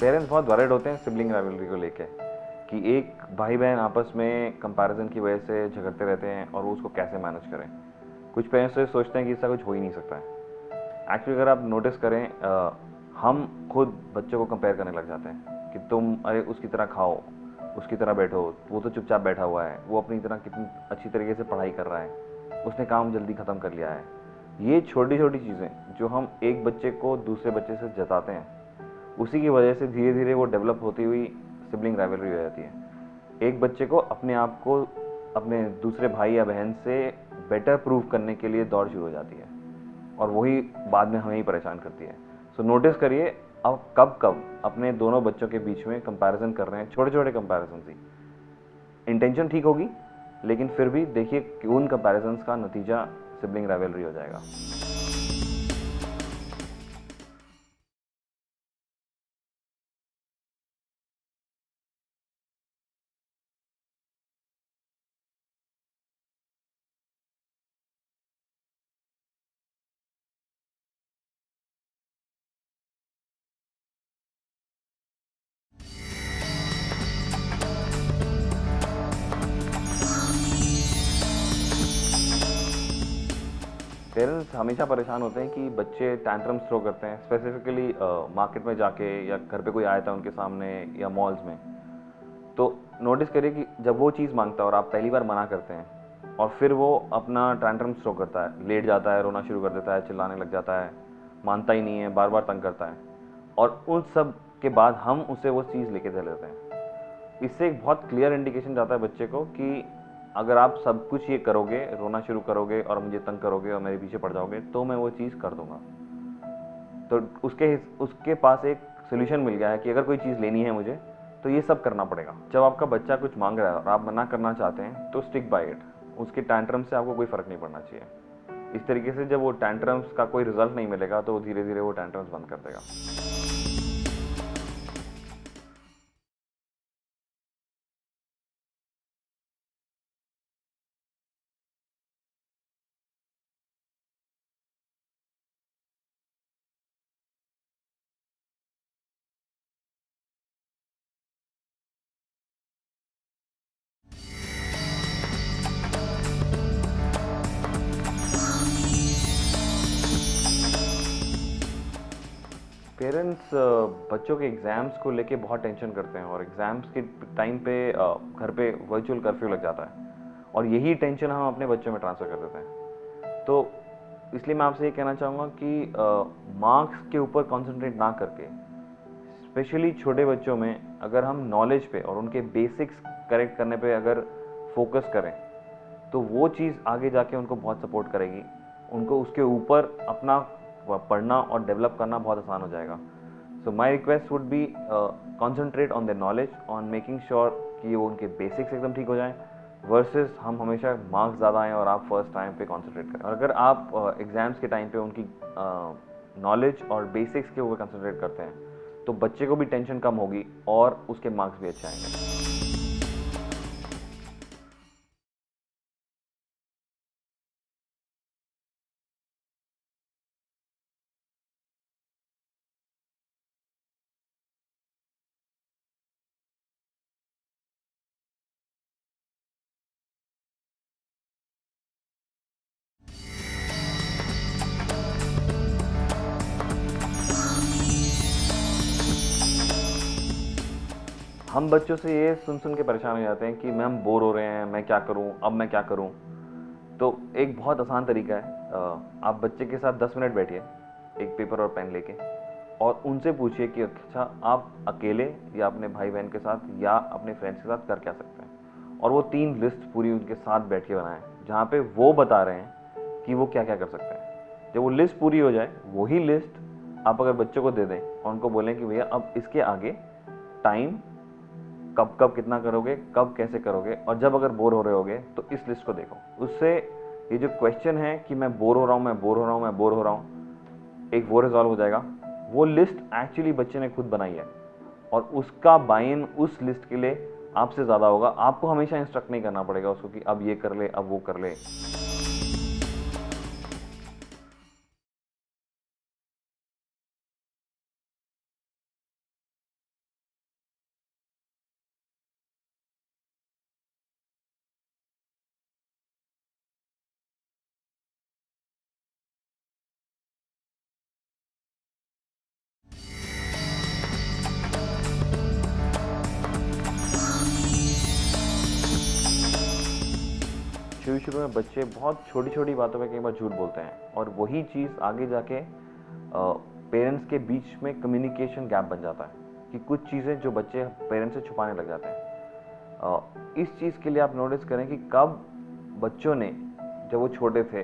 Parents बहुत worried होते हैं सिबलिंग राइवलरी को लेके कि एक भाई बहन आपस में कंपैरिजन की वजह से झगड़ते रहते हैं और वो उसको कैसे मैनेज करें। कुछ पेरेंट्स तो सोचते हैं कि इसका कुछ हो ही नहीं सकता है। एक्चुअली अगर आप नोटिस करें, हम खुद बच्चों को कंपेयर करने लग जाते हैं कि तुम अरे उसकी तरह खाओ, उसकी तरह बैठो, वो तो चुपचाप बैठा हुआ है, वो अपनी तरह कितनी अच्छी तरीके से पढ़ाई कर रहा है, उसने काम जल्दी ख़त्म कर लिया है। ये छोटी छोटी चीज़ें जो हम एक बच्चे को दूसरे बच्चे से जताते हैं, उसी की वजह से धीरे धीरे वो डेवलप होती हुई सिबलिंग राइवलरी हो जाती है। एक बच्चे को अपने आप को अपने दूसरे भाई या बहन से बेटर प्रूव करने के लिए दौड़ शुरू हो जाती है और वही बाद में हमें ही परेशान करती है। सो नोटिस करिए अब कब कब अपने दोनों बच्चों के बीच में कंपैरिजन कर रहे हैं, छोटे छोटे कंपैरिजन ही। इंटेंशन ठीक होगी, लेकिन फिर भी देखिए कि उन कंपैरिजन का नतीजा सिबलिंग राइवलरी हो जाएगा। पेरेंट्स हमेशा परेशान होते हैं कि बच्चे टैंट्रम्स थ्रो करते हैं, स्पेसिफिकली मार्केट में जाके या घर पे कोई आया था उनके सामने या मॉल्स में। तो नोटिस करिए कि जब वो चीज़ मांगता है और आप पहली बार मना करते हैं और फिर वो अपना टैंट्रम्स थ्रो करता है, लेट जाता है, रोना शुरू कर देता है, चिल्लाने लग जाता है, मानता ही नहीं है, बार बार तंग करता है, और उन सब के बाद हम उसे वो चीज़ लेके दे लेते हैं। इससे एक बहुत क्लियर इंडिकेशन जाता है बच्चे को कि अगर आप सब कुछ ये करोगे, रोना शुरू करोगे और मुझे तंग करोगे और मेरे पीछे पड़ जाओगे, तो मैं वो चीज़ कर दूंगा। तो उसके पास एक सोल्यूशन मिल गया है कि अगर कोई चीज़ लेनी है मुझे, तो ये सब करना पड़ेगा। जब आपका बच्चा कुछ मांग रहा है और आप मना करना चाहते हैं, तो स्टिक बाय इट। उसके टैंट्रम से आपको कोई फ़र्क नहीं पड़ना चाहिए। इस तरीके से जब वो टैंट्रम्स का कोई रिजल्ट नहीं मिलेगा, तो धीरे धीरे वो टैंट्रम्स बंद कर देगा। पेरेंट्स बच्चों के एग्ज़ाम्स को लेके बहुत टेंशन करते हैं और एग्ज़ाम्स के टाइम पे घर पे वर्चुअल कर्फ्यू लग जाता है और यही टेंशन हम अपने बच्चों में ट्रांसफ़र कर देते हैं। तो इसलिए मैं आपसे ये कहना चाहूँगा कि मार्क्स के ऊपर कंसंट्रेट ना करके, स्पेशली छोटे बच्चों में अगर हम नॉलेज पे और उनके बेसिक्स करेक्ट करने पे अगर फोकस करें, तो वो चीज़ आगे जाके उनको बहुत सपोर्ट करेगी। उनको उसके ऊपर अपना पढ़ना और डेवलप करना बहुत आसान हो जाएगा। So my request would be concentrate on the knowledge, on making sure कि वो उनके बेसिक्स एकदम ठीक हो जाएं, वर्सेस हम हमेशा मार्क्स ज़्यादा आएँ और आप फर्स्ट टाइम पे कॉन्सेंट्रेट करें। और अगर आप एग्ज़ाम्स के टाइम पे उनकी नॉलेज और बेसिक्स के ऊपर कंसंट्रेट करते हैं, तो बच्चे को भी टेंशन कम होगी और उसके मार्क्स भी अच्छे आएंगे। हम बच्चों से ये सुन सुन के परेशान हो जाते हैं कि मैम बोर हो रहे हैं, मैं क्या करूं, अब मैं क्या करूं। तो एक बहुत आसान तरीका है, आप बच्चे के साथ 10 मिनट बैठिए एक पेपर और पेन लेके और उनसे पूछिए कि अच्छा आप अकेले या अपने भाई बहन के साथ या अपने फ्रेंड्स के साथ कर क्या सकते हैं, और वो 3 लिस्ट पूरी उनके साथ बैठ के बनाएं जहाँ पे वो बता रहे हैं कि वो क्या क्या कर सकते हैं। जब वो लिस्ट पूरी हो जाए, वही लिस्ट आप अगर बच्चों को दे दें और उनको बोलें कि भैया अब इसके आगे टाइम कब कब कितना करोगे, कब कैसे करोगे, और जब अगर बोर हो रहे होगे तो इस लिस्ट को देखो। उससे ये जो क्वेश्चन है कि मैं बोर हो रहा हूँ, मैं बोर हो रहा हूँ, मैं बोर हो रहा हूँ, एक वो रिजॉल्व हो जाएगा। वो लिस्ट एक्चुअली बच्चे ने खुद बनाई है और उसका बाइन उस लिस्ट के लिए आपसे ज़्यादा होगा। आपको हमेशा इंस्ट्रक्ट नहीं करना पड़ेगा उसको कि अब ये कर ले, अब वो कर ले। शुरू में बच्चे बहुत छोटी-छोटी बातों पे कई बार झूठ बोलते हैं और वही चीज़ आगे जाके पेरेंट्स के बीच में कम्युनिकेशन गैप बन जाता है कि कुछ चीज़ें जो बच्चे पेरेंट्स से छुपाने लग जाते हैं। इस चीज़ के लिए आप नोटिस करें कि कब बच्चों ने, जब वो छोटे थे,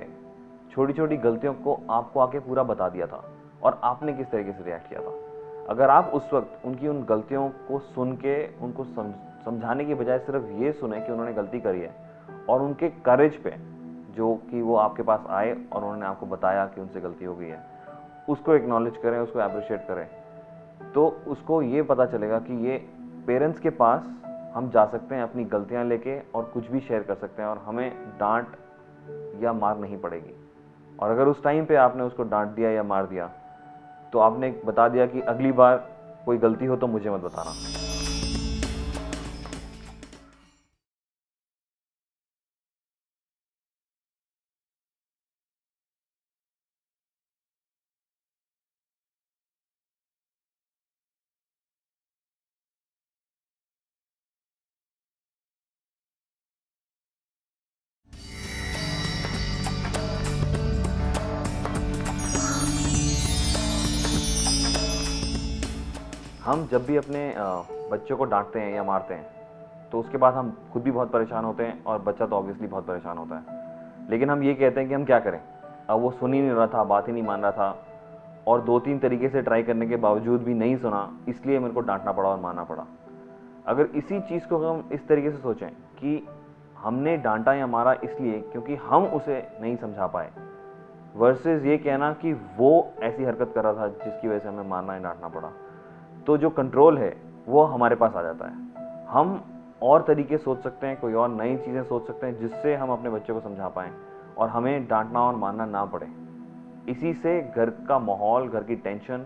छोटी-छोटी गलतियों को आपको आके पूरा बता दिया था और आपने किस तरीके से रिएक्ट किया था। अगर आप उस वक़्त उनकी उन गलतियों को सुन के उनको समझाने की बजाय सिर्फ़ ये सुने कि उन्होंने गलती करी है और उनके करेज पे, जो कि वो आपके पास आए और उन्होंने आपको बताया कि उनसे गलती हो गई है, उसको एक्नॉलेज करें, उसको एप्रिशिएट करें, तो उसको ये पता चलेगा कि ये पेरेंट्स के पास हम जा सकते हैं अपनी गलतियां लेके और कुछ भी शेयर कर सकते हैं और हमें डांट या मार नहीं पड़ेगी। और अगर उस टाइम पे आपने उसको डांट दिया या मार दिया, तो आपने बता दिया कि अगली बार कोई गलती हो तो मुझे मत बताना। हम जब भी अपने बच्चों को डांटते हैं या मारते हैं, तो उसके बाद हम खुद भी बहुत परेशान होते हैं और बच्चा तो ऑब्वियसली बहुत परेशान होता है। लेकिन हम ये कहते हैं कि हम क्या करें, अब वो सुन ही नहीं रहा था, बात ही नहीं मान रहा था और 2-3 तरीके से ट्राई करने के बावजूद भी नहीं सुना, इसलिए मेरे को डांटना पड़ा और मारना पड़ा। अगर इसी चीज़ को हम इस तरीके से सोचें कि हमने डांटा या मारा इसलिए क्योंकि हम उसे नहीं समझा पाए, वर्सेस ये कहना कि वो ऐसी हरकत कर रहा था जिसकी वजह से हमें मारना या डांटना पड़ा, तो जो कंट्रोल है वो हमारे पास आ जाता है। हम और तरीके सोच सकते हैं, कोई और नई चीज़ें सोच सकते हैं जिससे हम अपने बच्चे को समझा पाएँ और हमें डांटना और मारना ना पड़े। इसी से घर का माहौल, घर की टेंशन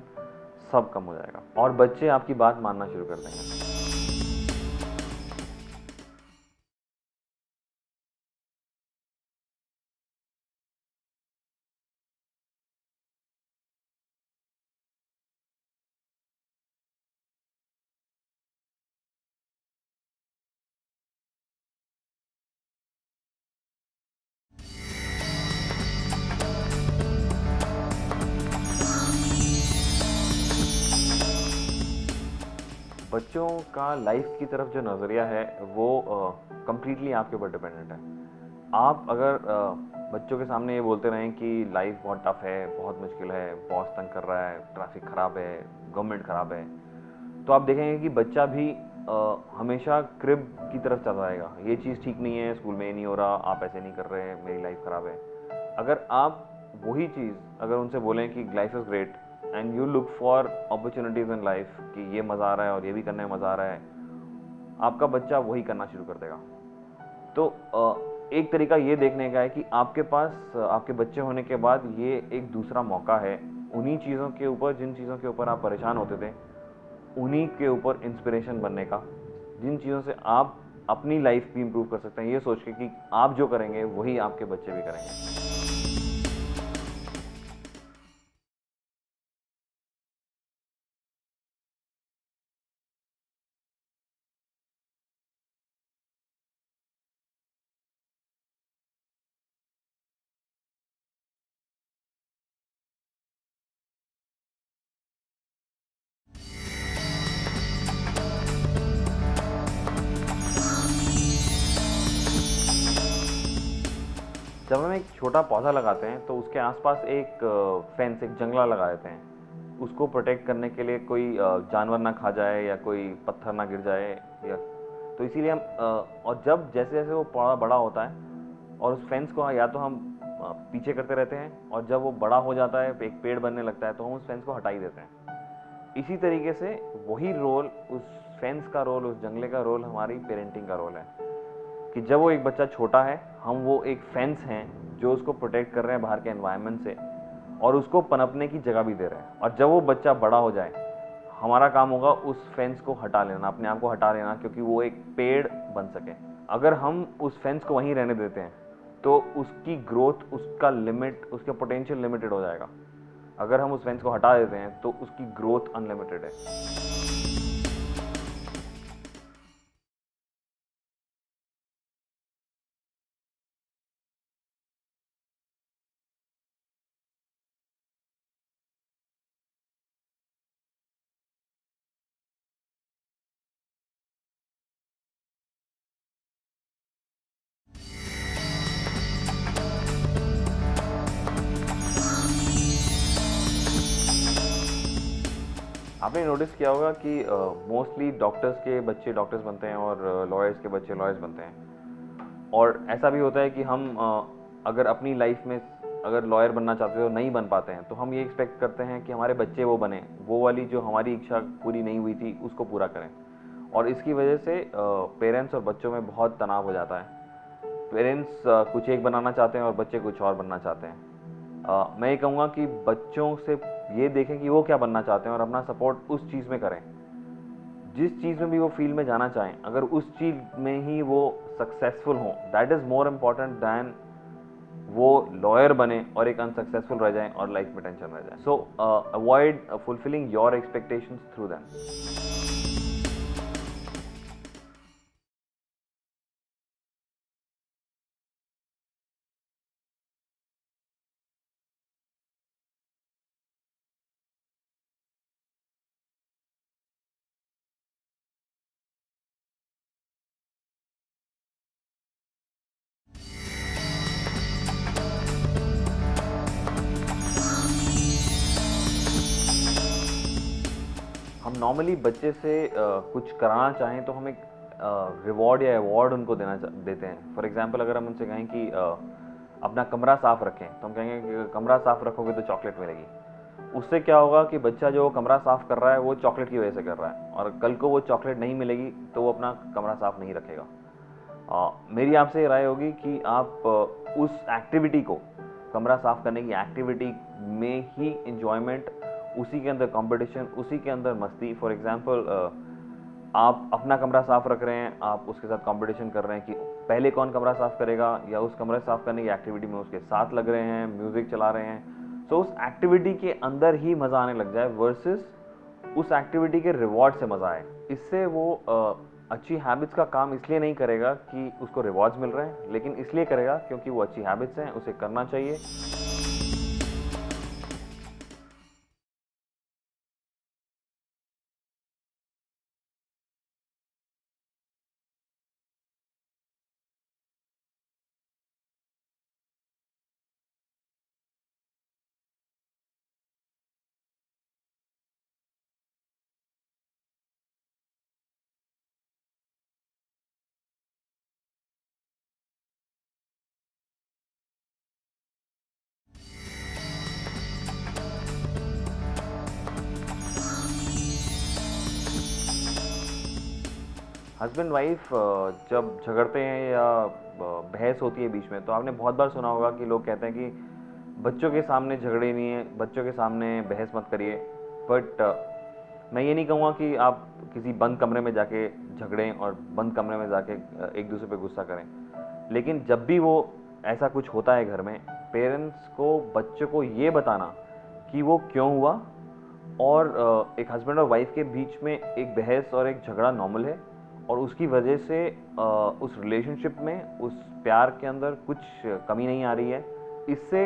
सब कम हो जाएगा और बच्चे आपकी बात मानना शुरू कर देंगे। बच्चों का लाइफ की तरफ जो नज़रिया है वो कम्प्लीटली आपके ऊपर डिपेंडेंट है। आप अगर बच्चों के सामने ये बोलते रहें कि लाइफ बहुत टफ है, बहुत मुश्किल है, बॉस तंग कर रहा है, ट्रैफिक ख़राब है, गवर्नमेंट ख़राब है, तो आप देखेंगे कि बच्चा भी हमेशा क्रिब की तरफ चला जाएगा। ये चीज़ ठीक नहीं है, स्कूल में ये नहीं हो रहा, आप ऐसे नहीं कर रहे, मेरी लाइफ ख़राब है। अगर आप वही चीज़ अगर उनसे बोलें कि life is great and you look for opportunities in life, कि ये मज़ा आ रहा है और ये भी करने में मज़ा आ रहा है, आपका बच्चा वही करना शुरू कर देगा। तो एक तरीका ये देखने का है कि आपके पास आपके बच्चे होने के बाद ये एक दूसरा मौका है उन्हीं चीज़ों के ऊपर, जिन चीज़ों के ऊपर आप परेशान होते थे, उन्हीं के ऊपर इंस्पिरेशन बनने का, जिन चीज़ों से आप अपनी लाइफ भी इम्प्रूव कर सकते हैं, ये सोच के कि आप जो करेंगे वही आपके बच्चे भी करेंगे। जब हम एक छोटा पौधा लगाते हैं तो उसके आसपास एक फेंस, एक जंगला लगा देते हैं, उसको प्रोटेक्ट करने के लिए कोई जानवर ना खा जाए या कोई पत्थर ना गिर जाए, या तो इसीलिए हम और जब जैसे जैसे वो पौधा बड़ा होता है और उस फेंस को या तो हम पीछे करते रहते हैं और जब वो बड़ा हो जाता है, एक पेड़ बनने लगता है, तो हम उस फेंस को हटा ही देते हैं। इसी तरीके से वही रोल, उस फेंस का रोल, उस जंगले का रोल हमारी पेरेंटिंग का रोल है कि जब वो एक बच्चा छोटा है, हम वो एक फेंस हैं जो उसको प्रोटेक्ट कर रहे हैं बाहर के एनवायरनमेंट से और उसको पनपने की जगह भी दे रहे हैं। और जब वो बच्चा बड़ा हो जाए, हमारा काम होगा उस फेंस को हटा लेना, अपने आप को हटा लेना, क्योंकि वो एक पेड़ बन सके। अगर हम उस फेंस को वहीं रहने देते हैं तो उसकी ग्रोथ, उसका लिमिट, उसका पोटेंशियल लिमिटेड हो जाएगा। अगर हम उस फेंस को हटा देते हैं तो उसकी ग्रोथ अनलिमिटेड है। आपने नोटिस किया होगा कि मोस्टली डॉक्टर्स के बच्चे डॉक्टर्स बनते हैं और लॉयर्स के बच्चे लॉयर्स बनते हैं। और ऐसा भी होता है कि हम अगर अपनी लाइफ में अगर लॉयर बनना चाहते हो नहीं बन पाते हैं, तो हम ये एक्सपेक्ट करते हैं कि हमारे बच्चे वो बने, वो वाली जो हमारी इच्छा पूरी नहीं हुई थी उसको पूरा करें। और इसकी वजह से पेरेंट्स और बच्चों में बहुत तनाव हो जाता है। पेरेंट्स कुछ एक बनाना चाहते हैं और बच्चे कुछ और बनना चाहते हैं। मैं ये कहूँगा कि बच्चों से ये देखें कि वो क्या बनना चाहते हैं और अपना सपोर्ट उस चीज़ में करें। जिस चीज़ में भी वो फील्ड में जाना चाहें, अगर उस चीज़ में ही वो सक्सेसफुल हों, that is more important than वो लॉयर बने और एक अनसक्सेसफुल रह जाएं और लाइफ में टेंशन रह जाए। सो avoid fulfilling your expectations through them. हम नॉर्मली बच्चे से कुछ कराना चाहें तो हम एक रिवॉर्ड या अवार्ड उनको देते हैं। फॉर एग्जांपल अगर हम उनसे कहें कि अपना कमरा साफ रखें, तो हम कहेंगे कि कमरा साफ रखोगे तो चॉकलेट मिलेगी। उससे क्या होगा कि बच्चा जो कमरा साफ कर रहा है वो चॉकलेट की वजह से कर रहा है, और कल को वो चॉकलेट नहीं मिलेगी तो वो अपना कमरा साफ नहीं रखेगा। मेरी आपसे राय होगी कि आप उस एक्टिविटी को, कमरा साफ करने की एक्टिविटी में ही इंजॉयमेंट, उसी के अंदर कंपटीशन, उसी के अंदर मस्ती। फॉर एग्जांपल आप अपना कमरा साफ रख रहे हैं, आप उसके साथ कंपटीशन कर रहे हैं कि पहले कौन कमरा साफ करेगा, या उस कमरे साफ करने की एक्टिविटी में उसके साथ लग रहे हैं, म्यूजिक चला रहे हैं। तो उस एक्टिविटी के अंदर ही मज़ा आने लग जाए वर्सेस उस एक्टिविटी के रिवॉर्ड से मज़ा आए। इससे वो अच्छी हैबिट्स का काम इसलिए नहीं करेगा कि उसको रिवॉर्ड्स मिल रहे हैं, लेकिन इसलिए करेगा क्योंकि वो अच्छी हैबिट्स हैं, उसे करना चाहिए। हस्बैंड वाइफ जब झगड़ते हैं या बहस होती है बीच में, तो आपने बहुत बार सुना होगा कि लोग कहते हैं कि बच्चों के सामने झगड़े नहीं है, बच्चों के सामने बहस मत करिए। बट मैं ये नहीं कहूँगा कि आप किसी बंद कमरे में जाके झगड़ें और बंद कमरे में जाके एक दूसरे पे गुस्सा करें। लेकिन जब भी वो ऐसा कुछ होता है घर में, पेरेंट्स को बच्चों को ये बताना कि वो क्यों हुआ, और एक हस्बैंड और वाइफ के बीच में एक बहस और एक झगड़ा नॉर्मल है, और उसकी वजह से उस रिलेशनशिप में, उस प्यार के अंदर कुछ कमी नहीं आ रही है। इससे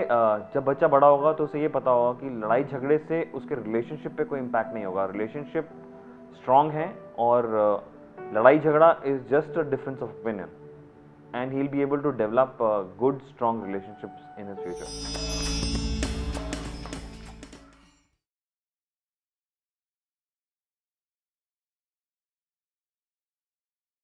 जब बच्चा बड़ा होगा तो उसे ये पता होगा कि लड़ाई झगड़े से उसके रिलेशनशिप पे कोई इम्पैक्ट नहीं होगा। रिलेशनशिप स्ट्रांग है, और लड़ाई झगड़ा is just a difference of opinion, and he will be able to develop good strong relationships in his future.